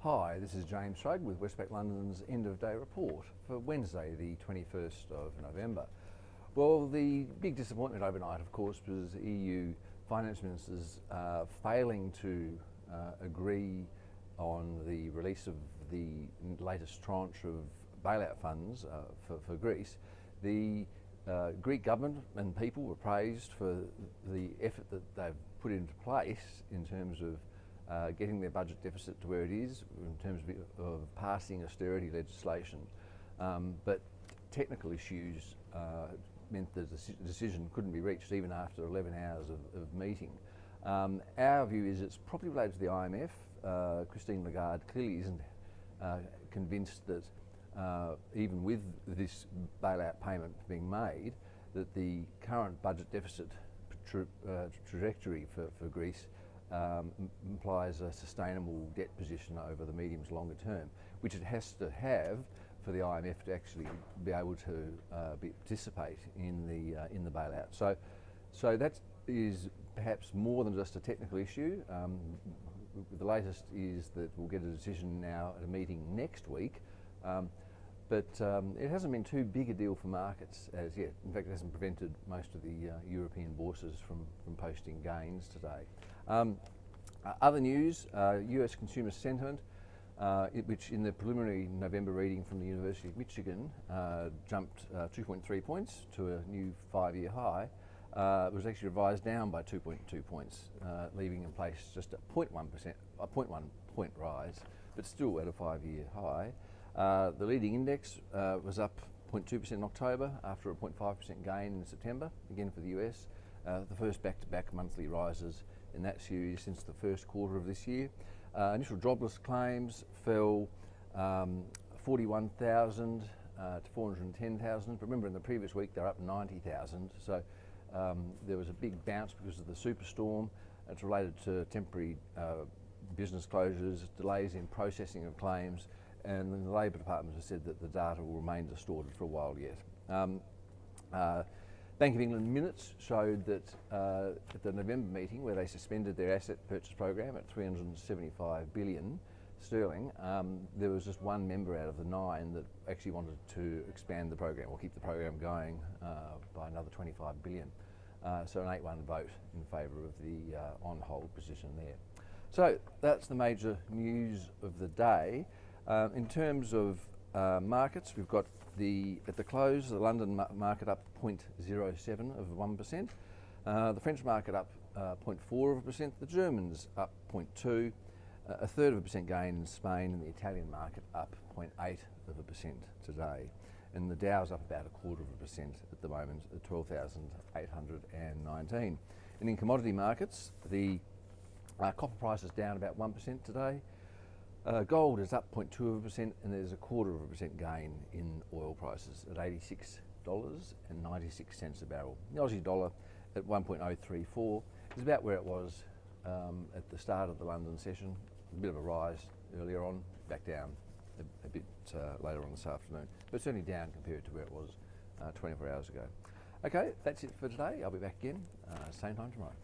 Hi, this is James Shrug with Westpac London's End of Day report for Wednesday the 21st of November. Well, the big disappointment overnight, of course, was EU finance ministers failing to agree on the release of the latest tranche of bailout funds for Greece. The Greek government and people were praised for the effort that they've put into place in terms of getting their budget deficit to where it is, in terms of passing austerity legislation. But technical issues meant that the decision couldn't be reached even after 11 hours of meeting. Our view is it's probably related to the IMF. Christine Lagarde clearly isn't convinced that even with this bailout payment being made, that the current budget deficit trajectory for Greece implies a sustainable debt position over the medium to longer term, which it has to have for the IMF to actually be able to participate in the bailout. So that is perhaps more than just a technical issue. The latest is that we'll get a decision now at a meeting next week, but it hasn't been too big a deal for markets as yet. In fact, it hasn't prevented most of the European bourses from posting gains today. Other news, US consumer sentiment, which in the preliminary November reading from the University of Michigan jumped 2.3 points to a new 5-year high, was actually revised down by 2.2 points, leaving in place just a 0.1 point rise, but still at a 5-year high. The leading index was up 0.2% in October after a 0.5% gain in September, again for the US. The first back-to-back monthly rises in that series since the first quarter of this year. Initial jobless claims fell 41,000 to 410,000. Remember, in the previous week they were up 90,000. So there was a big bounce because of the superstorm. It's related to temporary business closures, delays in processing of claims, and the Labor Department has said that the data will remain distorted for a while yet. Bank of England minutes showed that at the November meeting, where they suspended their asset purchase program at 375 billion sterling, there was just one member out of the 9 that actually wanted to expand the program or keep the program going by another 25 billion. So an 8-1 vote in favour of the on-hold position there. So that's the major news of the day. In terms of markets, we've got at the close, the London market up 0.07 of 1%, the French market up 0.4%, the Germans up 0.2%, a third of a percent gain in Spain, and the Italian market up 0.8% today. And the Dow's up about 0.25% at the moment at 12,819. And in commodity markets, the copper price is down about 1% today. Gold is up 0.2%, and there's a 0.25% gain in oil prices at $86.96 a barrel. The Aussie dollar at 1.034 is about where it was at the start of the London session. A bit of a rise earlier on, back down a bit later on this afternoon, but certainly down compared to where it was 24 hours ago. Okay, that's it for today. I'll be back again same time tomorrow.